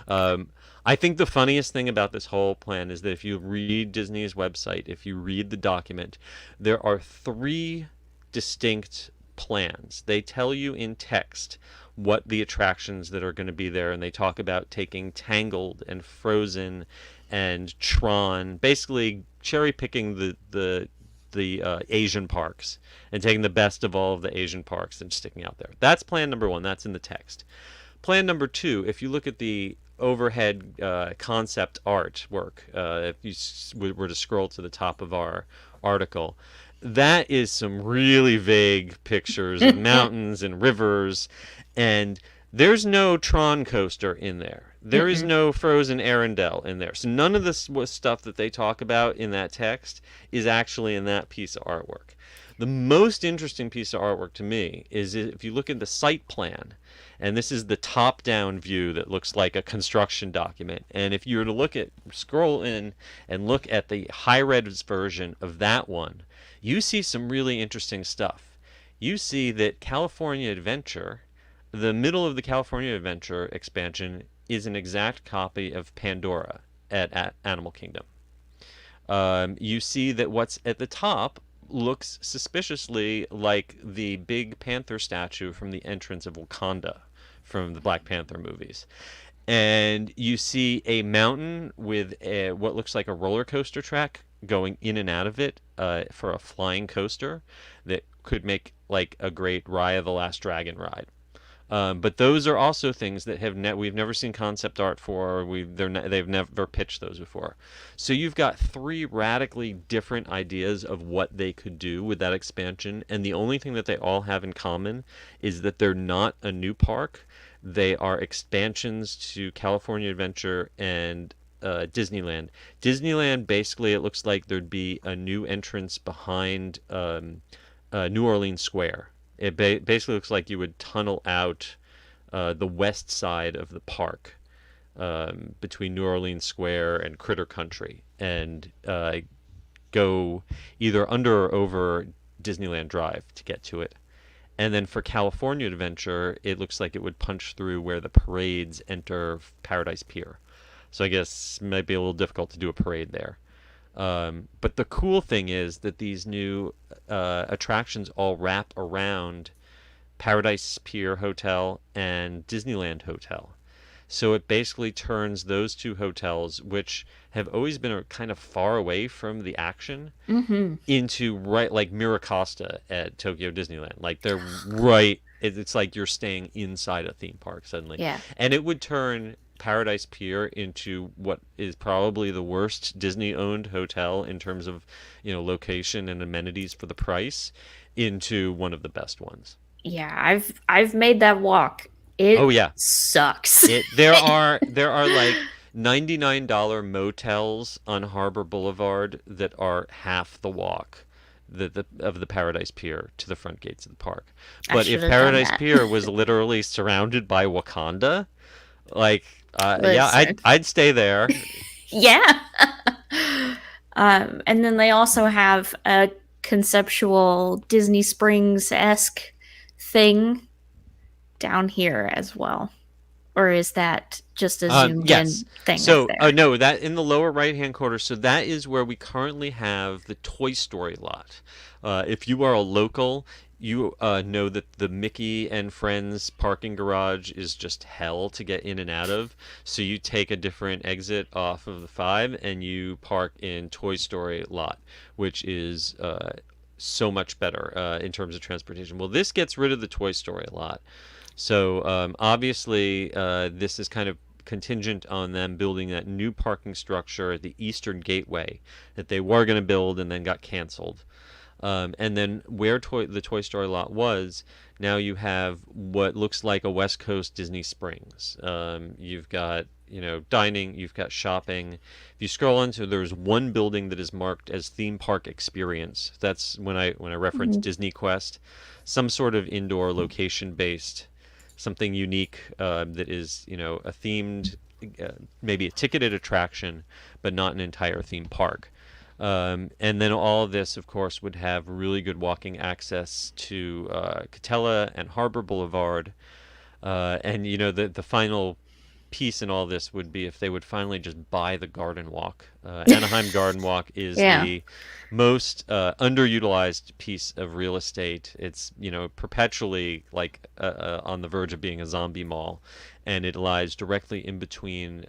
Um, I think the funniest thing about this whole plan is that if you read Disney's website, if you read the document, there are three distinct plans. They tell you in text what the attractions that are going to be there, and they talk about taking Tangled and Frozen and Tron, basically cherry picking the Asian parks and taking the best of all of the Asian parks and sticking out there. That's plan number one. That's in the text. Plan number two, if you look at the overhead concept artwork, if you were to scroll to the top of our article, that is some really vague pictures of mountains and rivers, and there's no Tron coaster in there. There is Mm-mm. no frozen Arendelle in there. So none of this was stuff that they talk about in that text is actually in that piece of artwork. The most interesting piece of artwork to me is if you look at the site plan, and this is the top-down view that looks like a construction document. And if you were to scroll in and look at the high-res version of that one, you see some really interesting stuff. You see that California Adventure, the middle of the California Adventure expansion, is an exact copy of Pandora at Animal Kingdom. You see that what's at the top looks suspiciously like the big panther statue from the entrance of Wakanda from the Black Panther movies. And you see a mountain with what looks like a roller coaster track going in and out of it for a flying coaster that could make like a great Raya the Last Dragon ride. But those are also things that we've never seen concept art for. They've never pitched those before. So you've got three radically different ideas of what they could do with that expansion, and the only thing that they all have in common is that they're not a new park. They are expansions to California Adventure and Disneyland. Disneyland, basically, it looks like there'd be a new entrance behind New Orleans Square. It basically looks like you would tunnel out the west side of the park between New Orleans Square and Critter Country and go either under or over Disneyland Drive to get to it. And then for California Adventure, it looks like it would punch through where the parades enter Paradise Pier. So I guess it might be a little difficult to do a parade there. But the cool thing is that these new attractions all wrap around Paradise Pier Hotel and Disneyland Hotel. So it basically turns those two hotels, which have always been kind of far away from the action, Mm-hmm. into right like Miracosta at Tokyo Disneyland. Like they're right. It's like you're staying inside a theme park suddenly, Yeah. and it would turn Paradise Pier into what is probably the worst Disney-owned hotel in terms of location and amenities for the price, into one of the best ones. Yeah, I've made that walk. Oh It yeah, sucks. there are like $99 motels on Harbor Boulevard that are half the walk of the Paradise Pier to the front gates of the park. I But should if have done Paradise that. Pier was literally surrounded by Wakanda, like yeah, Listen. I'd stay there. Yeah. And then they also have a conceptual Disney Springs esque thing down here as well. Or is that just a zoomed Yes. in thing up So, there? no, that in the lower right-hand corner. So that is where we currently have the Toy Story lot. If you are a local, you know that the Mickey and Friends parking garage is just hell to get in and out of. So you take a different exit off of the 5 and you park in Toy Story lot, which is so much better in terms of transportation. Well, this gets rid of the Toy Story lot. So obviously, this is kind of contingent on them building that new parking structure at the Eastern Gateway that they were going to build and then got canceled. And then where the Toy Story lot was, now you have what looks like a West Coast Disney Springs. You've got dining, you've got shopping. If you scroll into, there's one building that is marked as theme park experience. That's when I reference Mhm. Disney Quest, some sort of indoor location based, something unique that is a themed, maybe a ticketed attraction, but not an entire theme park. And then all of this, of course, would have really good walking access to Catella and Harbor Boulevard. And the final piece in all this would be if they would finally just buy the Garden Walk. Anaheim Garden Walk is Yeah. the most underutilized piece of real estate. It's perpetually like on the verge of being a zombie mall, and it lies directly in between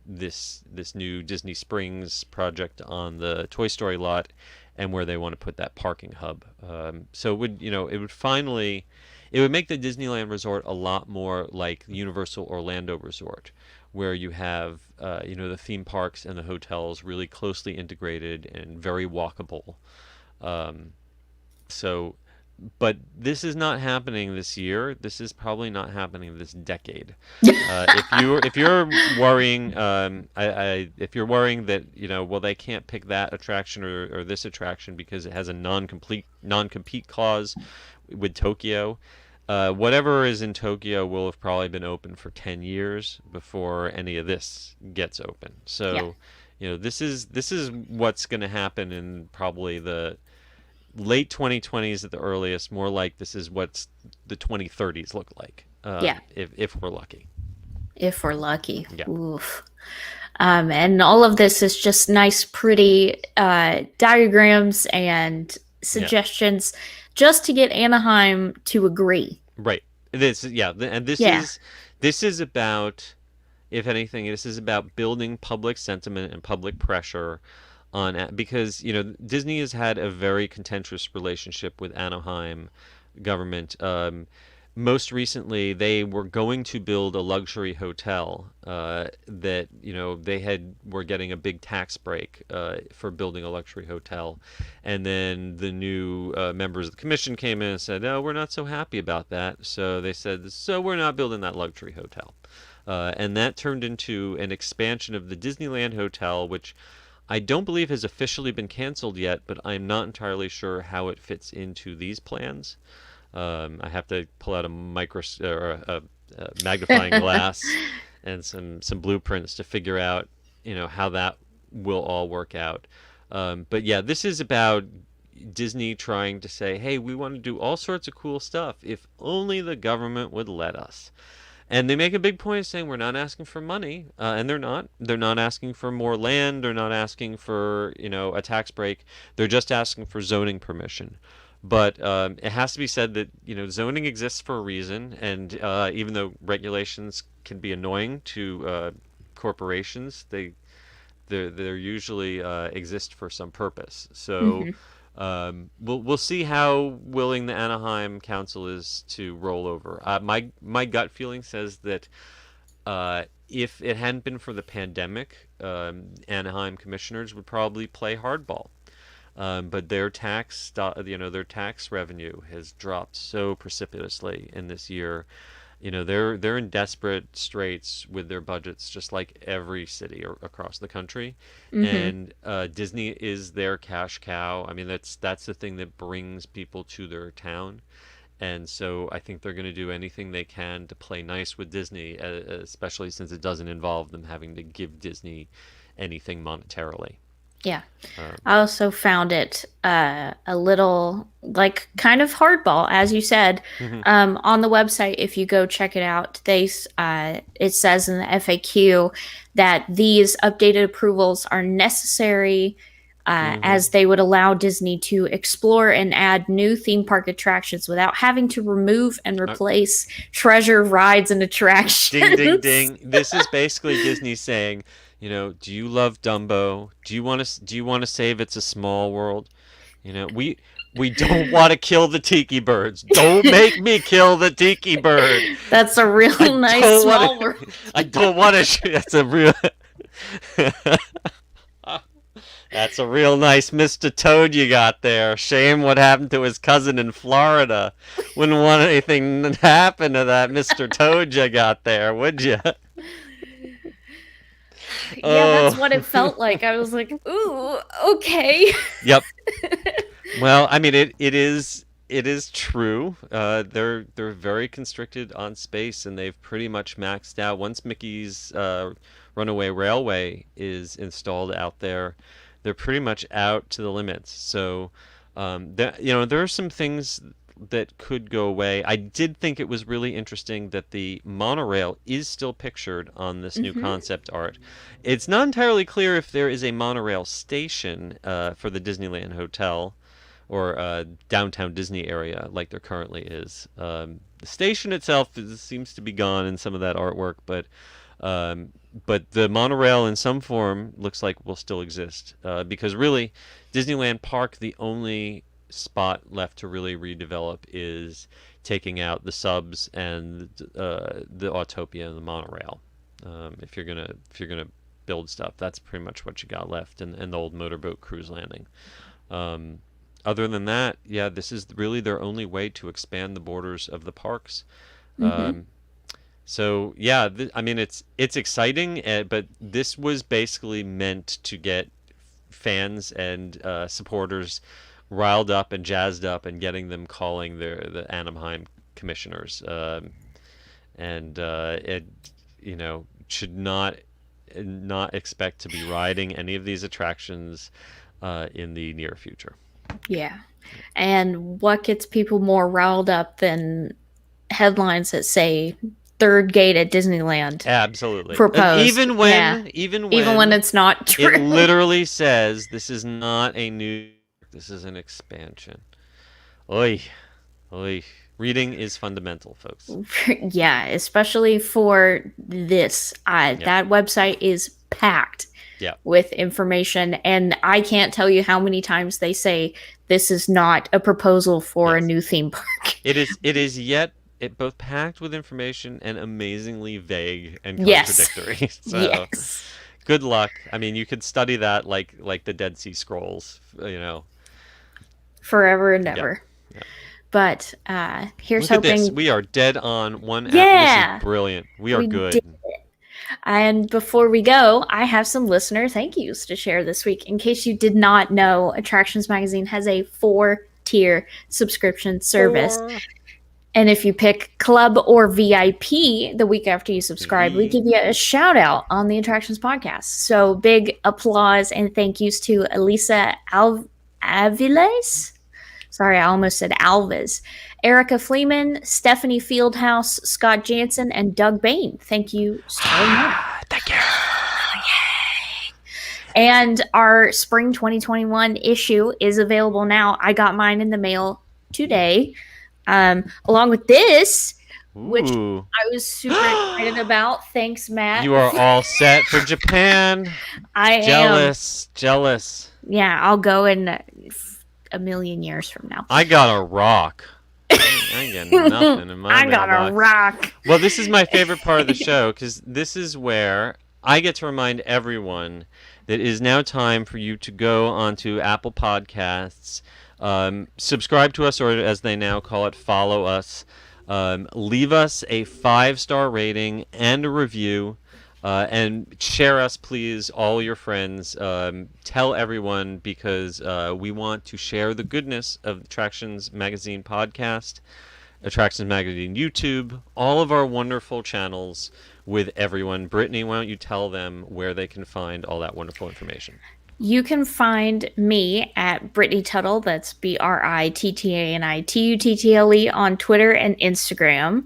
this new Disney Springs project on the Toy Story lot and where they want to put that parking hub. So it would make the Disneyland Resort a lot more like the Universal Orlando Resort, where you have the theme parks and the hotels really closely integrated and very walkable. Um, so But this is not happening this year. This is probably not happening this decade. If you're worrying, if you're worrying that well they can't pick that attraction or this attraction because it has a non-compete clause with Tokyo, whatever is in Tokyo will have probably been open for 10 years before any of this gets open. Yeah. So, this is what's going to happen in probably the late 2020s at the earliest. More like this is what's the 2030s look like, Yeah. if we're lucky. If we're lucky. Yeah. Oof. And all of this is just nice, pretty diagrams and Yeah. suggestions just to get Anaheim to agree. Right. And Yeah. this is about, if anything, this is about building public sentiment and public pressure because Disney has had a very contentious relationship with Anaheim government. Most recently, they were going to build a luxury hotel that were getting a big tax break for building a luxury hotel, and then the new members of the commission came in and said, "No, we're not so happy about that." So they said, "So we're not building that luxury hotel," and that turned into an expansion of the Disneyland Hotel, which I don't believe has officially been canceled yet, but I'm not entirely sure how it fits into these plans. I have to pull out a magnifying glass and some blueprints to figure out, how that will all work out. But yeah, this is about Disney trying to say, hey, we want to do all sorts of cool stuff if only the government would let us. And they make a big point of saying we're not asking for money, and they're not. They're not asking for more land. They're not asking for a tax break. They're just asking for zoning permission. But it has to be said that zoning exists for a reason, and even though regulations can be annoying to corporations, they're usually exist for some purpose. So Hmm. we'll see how willing the Anaheim Council is to roll over. My gut feeling says that if it hadn't been for the pandemic, Anaheim commissioners would probably play hardball. But their tax revenue has dropped so precipitously in this year. They're in desperate straits with their budgets, just like every city across the country. Hmm. And Disney is their cash cow. I mean, that's the thing that brings people to their town. And so I think they're going to do anything they can to play nice with Disney, especially since it doesn't involve them having to give Disney anything monetarily. Yeah. Um, I also found it a little like kind of hardball, as you said. On the website, if you go check it out, it says in the FAQ that these updated approvals are necessary hmm as they would allow Disney to explore and add new theme park attractions without having to remove and replace treasure rides and Ding, ding, attractions. ding. This is basically Disney saying, do you love Dumbo? Do you want to save It's a Small World? We don't want to kill the tiki birds. Don't make me kill the tiki bird. That's a I real nice don't want small to. world. I don't want to. That's a real. That's a real nice Mr. Toad you got there. Shame what happened to his cousin in Florida. Wouldn't want anything to happen to that Mr. Toad you got there, would you? Yeah, that's Oh, what it felt like. I was like, ooh, okay. yep. Well, I mean, it is true. They're very constricted on space, and they've pretty much maxed out. Once Mickey's Runaway Railway is installed out there, they're pretty much out to the limits. So, there are some things that could go away. I did think it was really interesting that the monorail is still pictured on this new Hmm. concept art. It's not entirely clear if there is a monorail station for the Disneyland Hotel or downtown Disney area like there currently is. The station itself seems to be gone in some of that artwork, um, but the monorail in some form looks like will still exist because really, Disneyland Park, the only spot left to really redevelop is taking out the subs and the Autopia and the monorail. If you're gonna build stuff, that's pretty much what you got left, and the old motorboat cruise landing. Um, other than that, yeah, this is really their only way to expand the borders of the parks. Mm-hmm. Um, so yeah, I mean it's exciting, but this was basically meant to get fans and supporters riled up and jazzed up and getting them calling the Anaheim commissioners. And it should not expect to be riding any of these attractions in the near future. Yeah. And what gets people more riled up than headlines that say third gate at Disneyland Absolutely. And proposed? Yeah. even Even when when it's not it true. literally says this is not a new, this is an expansion. Oy, oy. Reading is fundamental, folks. Yeah, especially for this. Yeah. That website is packed Yeah. with information, and I can't tell you how many times they say this is not a proposal for a Yes. new theme park. It is yet it both packed with information and amazingly vague and Yes. contradictory. So Yes. good luck. I mean, you could study that like the Dead Sea Scrolls, Forever and Yeah. ever. Yeah. But here's Look at this. hoping. We are dead on one app. Yeah. This is brilliant. We are We good. did it. And before we go, I have some listener thank yous to share this week. In case you did not know, Attractions Magazine has a 4-tier subscription service. Four. And if you pick Club or VIP the week after you subscribe, we give you a shout out on the Attractions podcast. So big applause and thank yous to Elisa Aviles. Sorry, I almost said Alves. Erica Fleeman, Stephanie Fieldhouse, Scott Jansen, and Doug Bain. Thank you so much. Thank you. And our spring 2021 issue is available now. I got mine in the mail today, along with this, which Ooh. I was super excited about. Thanks, Matt. You are all set for Japan. I Jealous. am. Jealous. Yeah, I'll go in a million years from now. I got a rock. I ain't getting nothing in my I got mailbox. a rock. Well, this is my favorite part of the show because this is where I get to remind everyone that it is now time for you to go onto Apple Podcasts, subscribe to us, or as they now call it, follow us. Leave us a 5-star rating and a review. And share us, please, all your friends. Tell everyone because we want to share the goodness of Attractions Magazine podcast, Attractions Magazine YouTube, all of our wonderful channels with everyone. Brittany, why don't you tell them where they can find all that wonderful information? You can find me at Brittany Tuttle, that's BRITTANITUTTLE, on Twitter and Instagram.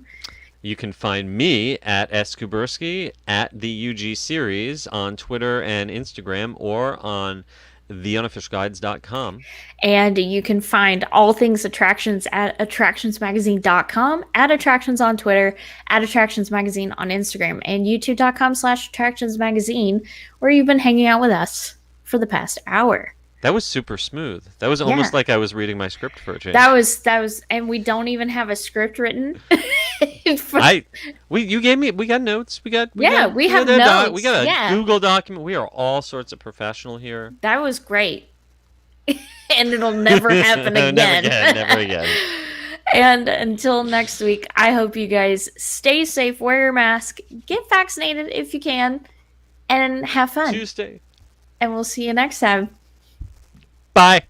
You can find me at S. Kuberski at the UG Series on Twitter and Instagram or on theunofficialguides.com. And you can find all things attractions at attractionsmagazine.com, at Attractions on Twitter, at Attractions Magazine on Instagram, and youtube.com/attractionsmagazine, where you've been hanging out with us for the past hour. That was super smooth. That was almost like I was reading my script for a change. That was, and we don't even have a script written. You gave me, we got notes. We have notes. We got a Google document. We are all sorts of professional here. That was great. And it'll never happen again. Never again. And until next week, I hope you guys stay safe, wear your mask, get vaccinated if you can, and have fun. Tuesday. And we'll see you next time. Bye.